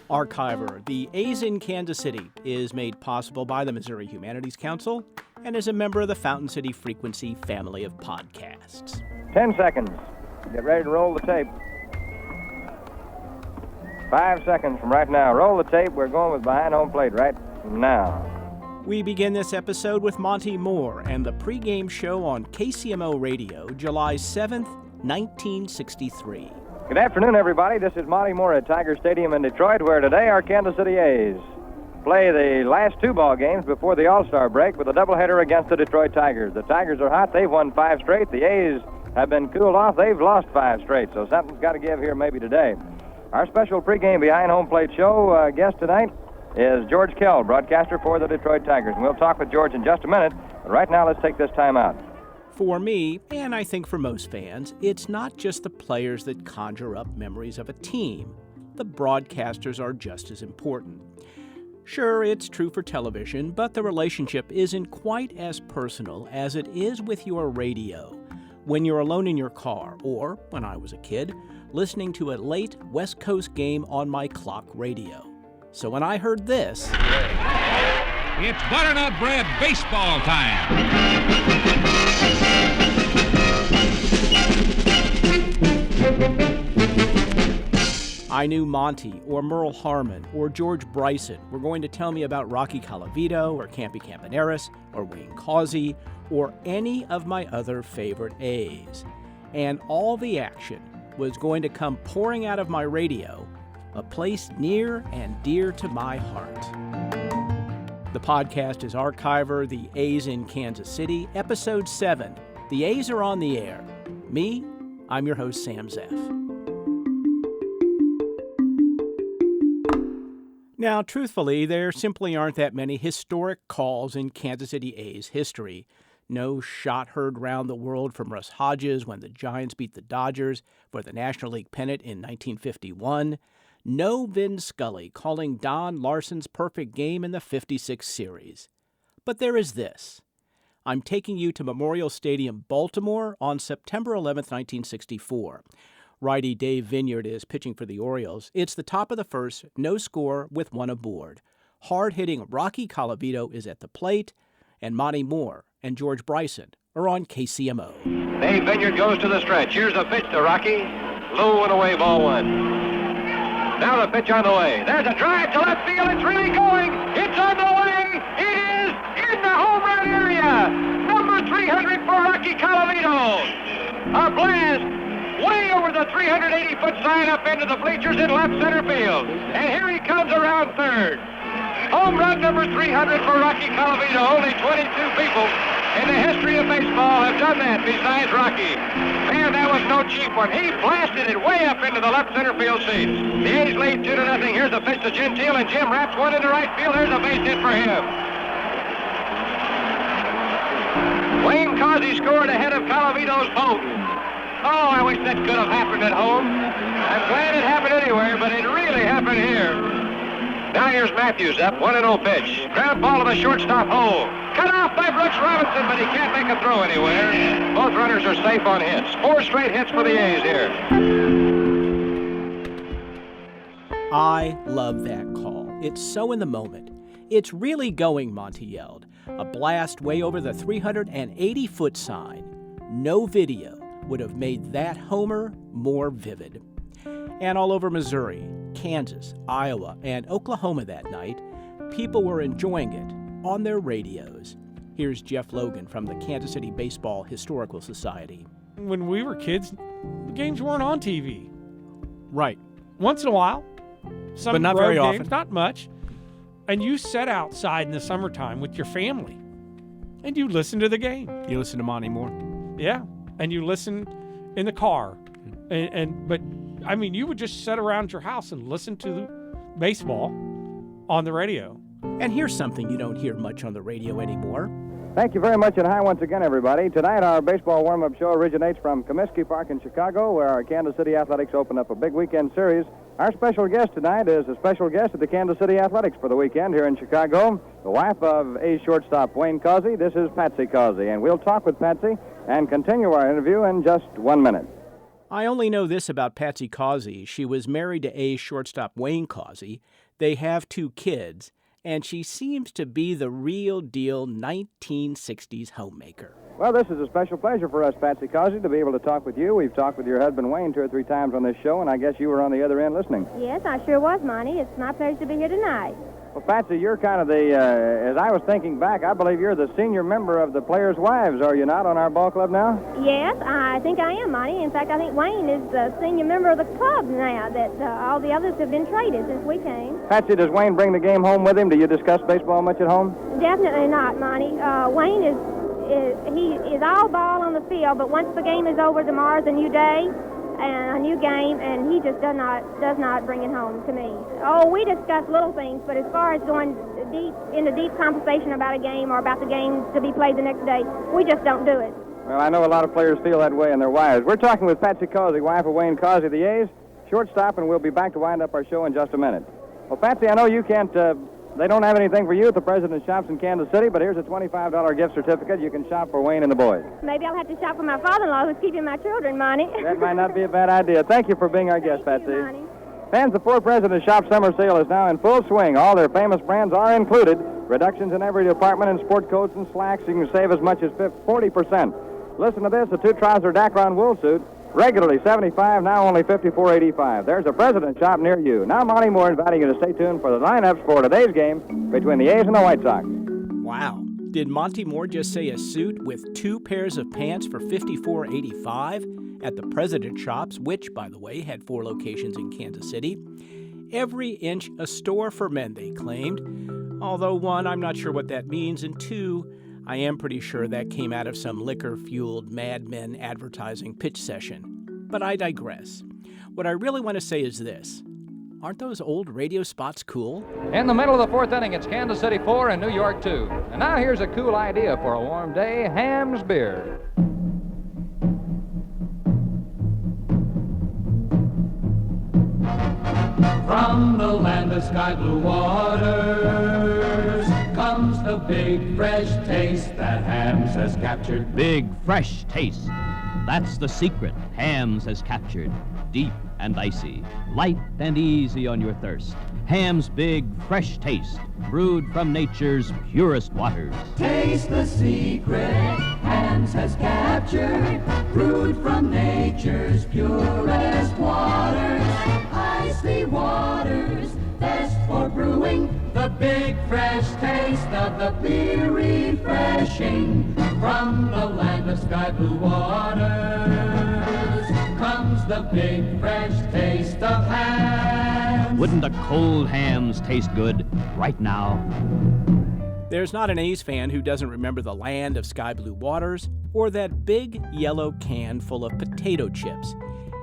Archiver, the A's in Kansas City, is made possible by the Missouri Humanities Council and is a member of the Fountain City Frequency family of podcasts. 10 seconds. Get ready to roll the tape. 5 seconds from right now. Roll the tape. We're going with behind home plate right now. We begin this episode with Monty Moore and the pregame show on KCMO Radio, July 7th, 1963. Good afternoon, everybody. This is Monty Moore at Tiger Stadium in Detroit, where today our Kansas City A's play the last two ball games before the All-Star break with a doubleheader against the Detroit Tigers. The Tigers are hot. They've won 5 straight. The A's have been cooled off. They've lost 5 straight, so something's got to give here maybe today. Our special pregame behind home plate show guest tonight is George Kell, broadcaster for the Detroit Tigers. And we'll talk with George in just a minute, but right now let's take this time out. For me, and I think for most fans, it's not just the players that conjure up memories of a team. The broadcasters are just as important. Sure, it's true for television, but the relationship isn't quite as personal as it is with your radio. When you're alone in your car, or, when I was a kid, listening to a late West Coast game on my clock radio. So when I heard this... It's butternut bread baseball time. I knew Monty or Merle Harmon or George Bryson were going to tell me about Rocky Colavito or Campy Campaneris or Wayne Causey or any of my other favorite A's. And all the action was going to come pouring out of my radio, a place near and dear to my heart. The podcast is Archiver, the A's in Kansas City, Episode 7. The A's are on the air. Me, I'm your host, Sam Zeff. Now, truthfully, there simply aren't that many historic calls in Kansas City A's history. No shot heard round the world from Russ Hodges when the Giants beat the Dodgers for the National League pennant in 1951. No Vin Scully calling Don Larson's perfect game in the '56 series. But there is this. I'm taking you to Memorial Stadium, Baltimore on September 11th, 1964. Righty Dave Vineyard is pitching for the Orioles. It's the top of the first, no score with one aboard. Hard-hitting Rocky Colavito is at the plate, and Monty Moore and George Bryson are on KCMO. Dave Vineyard goes to the stretch. Here's a pitch to Rocky. Low and away, ball one. Now the pitch on the way. There's a drive to left field. It's really going. It's on the way. It is in the home run area. Number 300 for Rocky Colavito. A blast way over the 380-foot sign up into the bleachers in left center field. And here he comes around third. Home run number 300 for Rocky Colavito. Only 22 people in the history of baseball have done that besides Rocky. Man, that was no cheap one. He blasted it way up into the left center field seats. The A's lead 2-0. Here's the pitch to Gentile, and Jim wraps one into right field. There's a base hit for him. Wayne Causey scored ahead of Colavito's boat. Oh, I wish that could have happened at home. I'm glad it happened anywhere, but it really happened here. Now here's Matthews up, 1-0 pitch. Ground ball to the shortstop hole. Cut off by Brooks Robinson, but he can't make a throw anywhere. Both runners are safe on hits. 4 straight hits for the A's here. I love that call. It's so in the moment. It's really going, Monty yelled. A blast way over the 380-foot sign. No video would have made that homer more vivid. And all over Missouri, Kansas, Iowa, and Oklahoma that night, people were enjoying it on their radios. Here's Jeff Logan from the Kansas City Baseball Historical Society. When we were kids, the games weren't on TV. Right. Once in a while. Some but not road very games, often. Not much. And you sat outside in the summertime with your family, and you listened to the game. You listen to Monty Moore? Yeah. And you listened in the car. But I mean, you would just sit around your house and listen to baseball on the radio. And here's something you don't hear much on the radio anymore. Thank you very much, and hi once again, everybody. Tonight, our baseball warm-up show originates from Comiskey Park in Chicago, where our Kansas City Athletics open up a big weekend series. Our special guest tonight is a special guest at the Kansas City Athletics for the weekend here in Chicago, the wife of A's shortstop Wayne Causey. This is Patsy Causey, and we'll talk with Patsy and continue our interview in just 1 minute. I only know this about Patsy Causey. She was married to A's shortstop Wayne Causey. They have 2 kids, and she seems to be the real deal 1960s homemaker. Well, this is a special pleasure for us, Patsy Causey, to be able to talk with you. We've talked with your husband, Wayne, 2 or 3 times on this show, and I guess you were on the other end listening. Yes, I sure was, Monty. It's my pleasure to be here tonight. Well, Patsy, you're kind of the, as I was thinking back, I believe you're the senior member of the Players' Wives, are you not, on our ball club now? Yes, I think I am, Monty. In fact, I think Wayne is the senior member of the club now, that all the others have been traded since we came. Patsy, does Wayne bring the game home with him? Do you discuss baseball much at home? Definitely not, Monty. Wayne he is all ball on the field, but once the game is over, tomorrow's a new day and a new game, and he just does not bring it home to me. Oh, we discuss little things, but as far as going into deep conversation about a game or about the game to be played the next day, we just don't do it. Well, I know a lot of players feel that way in their wives. We're talking with Patsy Causey, wife of Wayne Causey, the A's, shortstop, and we'll be back to wind up our show in just a minute. Well, Patsy, I know you can't, they don't have anything for you at the President's Shops in Kansas City, but here's a $25 gift certificate. You can shop for Wayne and the boys. Maybe I'll have to shop for my father-in-law who's keeping my children, Monty. That might not be a bad idea. Thank you for being our guest, Thank Patsy. you, Monty. Fans, the Ford President's Shop summer sale is now in full swing. All their famous brands are included. Reductions in every department in sport coats and slacks. You can save as much as 40%. Listen to this, a 2-trouser Dacron wool suit, regularly $75, now only $54.85. There's a President's Shop near you. Now, Monty Moore inviting you to stay tuned for the lineups for today's game between the A's and the White Sox. Wow. Did Monty Moore just say a suit with 2 pairs of pants for $54.85 at the President Shops, which, by the way, had 4 locations in Kansas City? Every inch a store for men, they claimed. Although, 1, I'm not sure what that means, and 2, I am pretty sure that came out of some liquor-fueled Mad Men advertising pitch session. But I digress. What I really want to say is this. Aren't those old radio spots cool? In the middle of the 4th inning, it's Kansas City 4 and New York 2. And now here's a cool idea for a warm day, Ham's Beer. From the land of sky blue waters comes the big fresh taste that Ham's has captured. Big, fresh taste. That's the secret Ham's has captured. Deep and icy, light and easy on your thirst. Ham's big, fresh taste, brewed from nature's purest waters. Taste the secret Ham's has captured, brewed from nature's purest waters. Icy waters, best for brewing. The big fresh taste of the beer refreshing. From the land of sky blue waters comes the big fresh taste of Ham's. Wouldn't a cold Ham's taste good right now? There's not an A's fan who doesn't remember the land of sky blue waters or that big yellow can full of potato chips.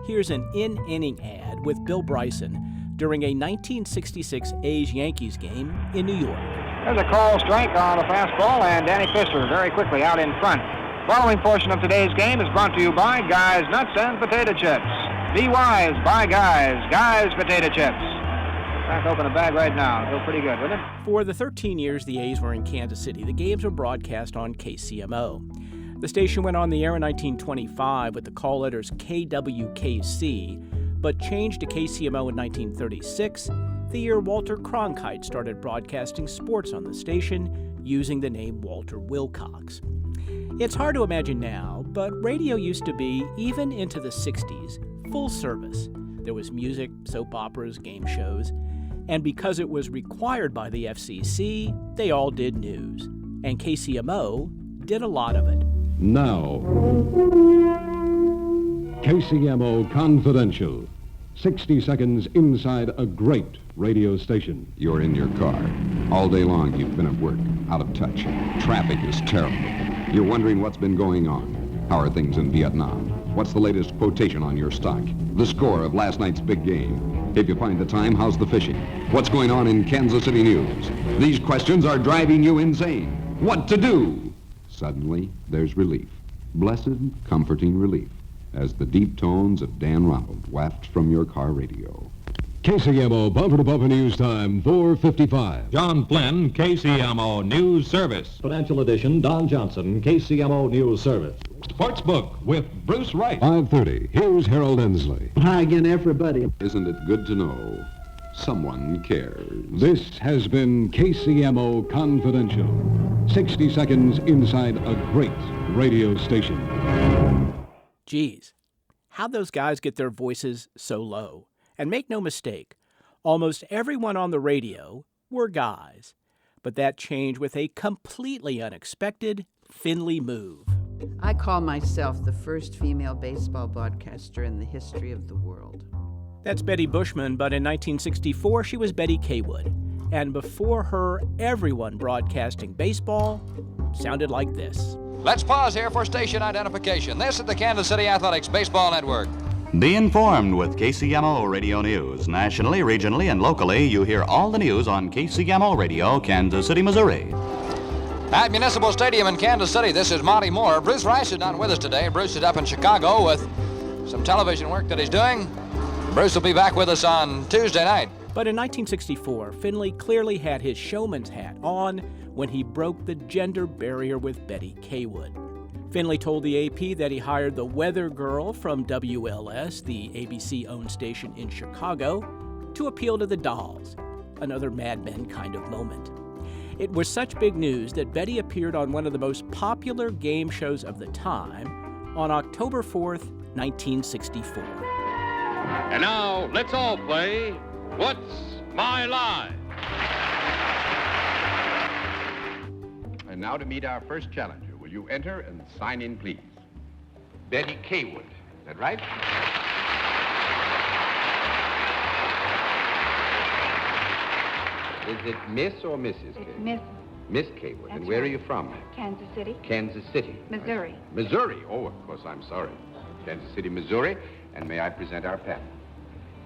Here's an in-inning ad with Bill Bryson during a 1966 A's-Yankees game in New York. There's a call strike on a fastball, and Danny Fisher very quickly out in front. Following portion of today's game is brought to you by Guy's Nuts and Potato Chips. Be wise, buy Guy's Potato Chips. Crack open the bag right now. It'll feel pretty good, wouldn't it? For the 13 years the A's were in Kansas City, the games were broadcast on KCMO. The station went on the air in 1925 with the call letters KWKC, but changed to KCMO in 1936, the year Walter Cronkite started broadcasting sports on the station using the name Walter Wilcox. It's hard to imagine now, but radio used to be, even into the 60s, full service. There was music, soap operas, game shows, and because it was required by the FCC, they all did news. And KCMO did a lot of it. Now, KCMO Confidential. 60 seconds inside a great radio station. You're in your car. All day long you've been at work, out of touch. Traffic is terrible. You're wondering what's been going on. How are things in Vietnam? What's the latest quotation on your stock? The score of last night's big game? If you find the time, how's the fishing? What's going on in Kansas City news? These questions are driving you insane. What to do? Suddenly, there's relief. Blessed, comforting relief, as the deep tones of Dan Ronald waft from your car radio. KCMO bumper-to-bumper news time, 4:55. John Flynn, KCMO News Service. Financial Edition, Don Johnson, KCMO News Service. Sportsbook with Bruce Wright. 5:30. Here's Harold Ensley. Hi again, everybody. Isn't it good to know someone cares? This has been KCMO Confidential. 60 seconds inside a great radio station. Geez, how'd those guys get their voices so low? And make no mistake, almost everyone on the radio were guys. But that changed with a completely unexpected Finley move. I call myself the first female baseball broadcaster in the history of the world. That's Betty Bushman, but in 1964 she was Betty Kaywood. And before her, everyone broadcasting baseball sounded like this. Let's pause here for station identification. This is the Kansas City Athletics Baseball Network. Be informed with KCMO Radio News. Nationally, regionally, and locally, you hear all the news on KCMO Radio, Kansas City, Missouri. At Municipal Stadium in Kansas City, this is Monty Moore. Bruce Rice is not with us today. Bruce is up in Chicago with some television work that he's doing. Bruce will be back with us on Tuesday night. But in 1964, Finley clearly had his showman's hat on when he broke the gender barrier with Betty Kaywood. Finley told the AP that he hired the weather girl from WLS, the ABC-owned station in Chicago, to appeal to the dolls. Another Mad Men kind of moment. It was such big news that Betty appeared on one of the most popular game shows of the time on October 4th, 1964. And now, let's all play What's My Line? And now to meet our first challenger. Will you enter and sign in, please? Betty Kaywood. Is that right? Is it Miss or Mrs. Kaywood? Miss. Miss Kaywood. That's And where right. are you from? Kansas City. Kansas City. Missouri. Missouri. Oh, of course, I'm sorry. Kansas City, Missouri. And may I present our panel?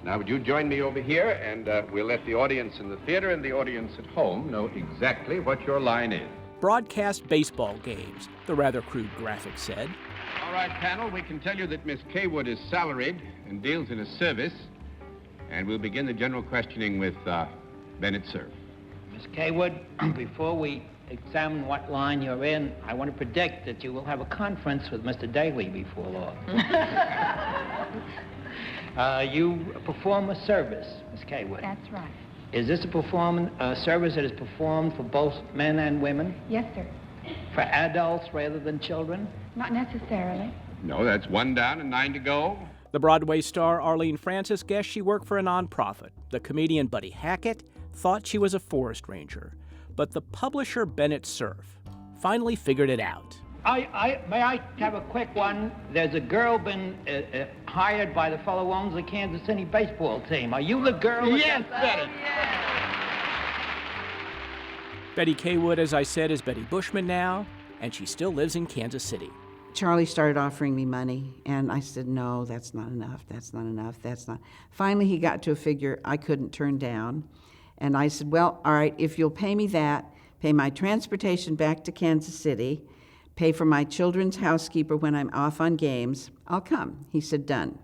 Now, would you join me over here, and we'll let the audience in the theater and the audience at home know exactly what your line is. Broadcast baseball games, the rather crude graphic said. All right, panel, we can tell you that Miss Kaywood is salaried and deals in a service. And we'll begin the general questioning with Bennett Cerf. Miss Kaywood, before we examine what line you're in, I want to predict that you will have a conference with Mr. Daly before long. You perform a service, Miss Kaywood. That's right. Is this a service that is performed for both men and women? Yes, sir. For adults rather than children? Not necessarily. No, that's 1 down and 9 to go. The Broadway star Arlene Francis guessed she worked for a nonprofit. The comedian Buddy Hackett thought she was a forest ranger. But the publisher Bennett Cerf finally figured it out. May I have a quick one? There's a girl been hired by the fellow who owns the Kansas City baseball team. Are you the girl? Yes, Betty. Betty Kaywood, as I said, is Betty Bushman now, and she still lives in Kansas City. Charlie started offering me money, and I said, no, that's not enough, that's not enough, that's not. Finally, he got to a figure I couldn't turn down, and I said, well, all right, if you'll pay me that, pay my transportation back to Kansas City, pay for my children's housekeeper when I'm off on games, I'll come. He said, done.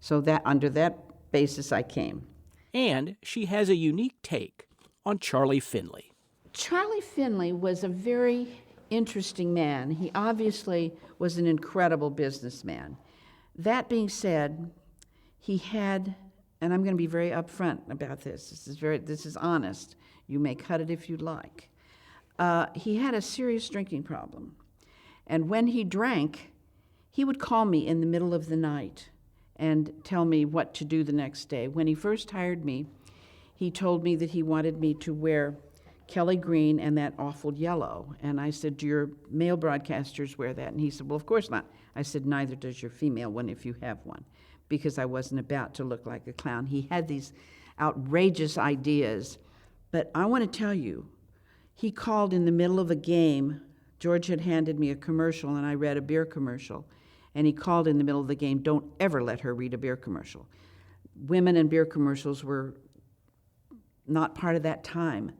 So that under that basis, I came. And she has a unique take on Charlie Finley. Charlie Finley was a very interesting man. He obviously was an incredible businessman. That being said, he had, and I'm going to be very upfront about this. This is honest. You may cut it if you like. He had a serious drinking problem. And when he drank, he would call me in the middle of the night and tell me what to do the next day. When he first hired me, he told me that he wanted me to wear Kelly green and that awful yellow. And I said, do your male broadcasters wear that? And he said, well, of course not. I said, neither does your female one if you have one, because I wasn't about to look like a clown. He had these outrageous ideas. But I want to tell you, he called in the middle of a game. George had handed me a commercial, and I read a beer commercial. And he called in the middle of the game, don't ever let her read a beer commercial. Women and beer commercials were not part of that time.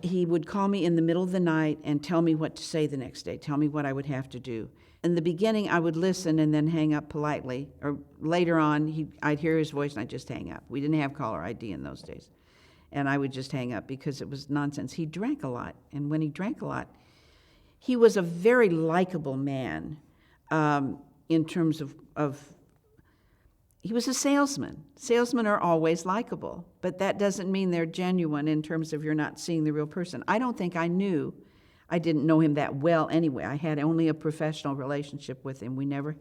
He would call me in the middle of the night and tell me what to say the next day, tell me what I would have to do. In the beginning, I would listen and then hang up politely. Or later on, I'd hear his voice and I'd just hang up. We didn't have caller ID in those days. And I would just hang up because it was nonsense. He drank a lot. And when he drank a lot, he was a very likable man. in terms of he was a salesman. Salesmen are always likable, but that doesn't mean they're genuine in terms of you're not seeing the real person. I don't think I didn't know him that well anyway. I had only a professional relationship with him. We never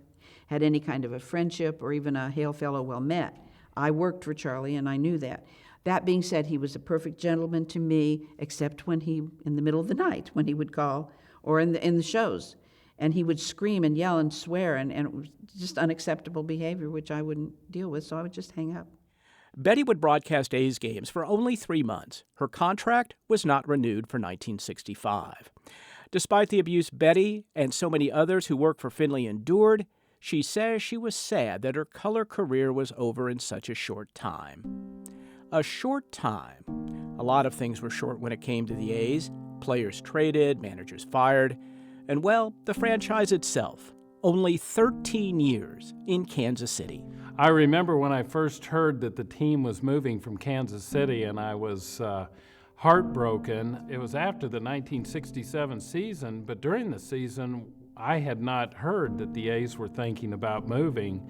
had any kind of a friendship or even a hail fellow well met. I worked for Charlie and I knew that. That being said, he was a perfect gentleman to me, except when in the middle of the night, when he would call, or in the shows. And he would scream and yell and swear, and it was just unacceptable behavior, which I wouldn't deal with, so I would just hang up. Betty would broadcast A's games for only 3 months. Her contract was not renewed for 1965. Despite the abuse Betty and so many others who worked for Finley endured, she says she was sad that her color career was over in such a short time. A short time. A lot of things were short when it came to the A's. Players traded, managers fired, and, well, the franchise itself. Only 13 years in Kansas City. I remember when I first heard that the team was moving from Kansas City, and I was heartbroken. It was after the 1967 season, but during the season, I had not heard that the A's were thinking about moving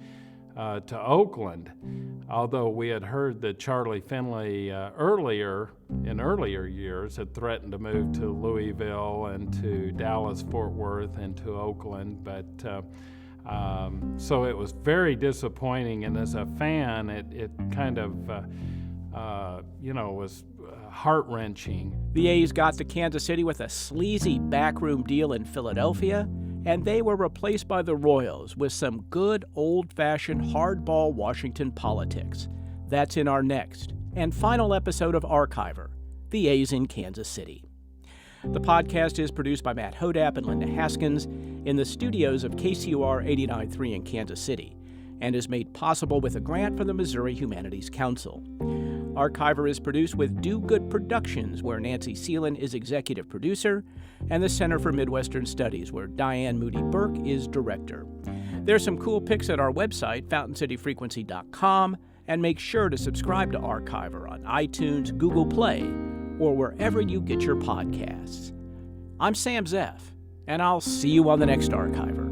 to Oakland, although we had heard that Charlie Finley in earlier years had threatened to move to Louisville and to Dallas, Fort Worth, and to Oakland, but so it was very disappointing, and as a fan, it kind of, was heart-wrenching. The A's got to Kansas City with a sleazy backroom deal in Philadelphia, and they were replaced by the Royals with some good old-fashioned hardball Washington politics. That's in our next and final episode of Archiver, The A's in Kansas City. The podcast is produced by Matt Hodap and Linda Haskins in the studios of KCOR 89.3 in Kansas City and is made possible with a grant from the Missouri Humanities Council. Archiver is produced with Do Good Productions, where Nancy Seelan is executive producer, and the Center for Midwestern Studies, where Diane Moody Burke is director. There's some cool pics at our website, FountainCityFrequency.com, and make sure to subscribe to Archiver on iTunes, Google Play, or wherever you get your podcasts. I'm Sam Zeff, and I'll see you on the next Archiver.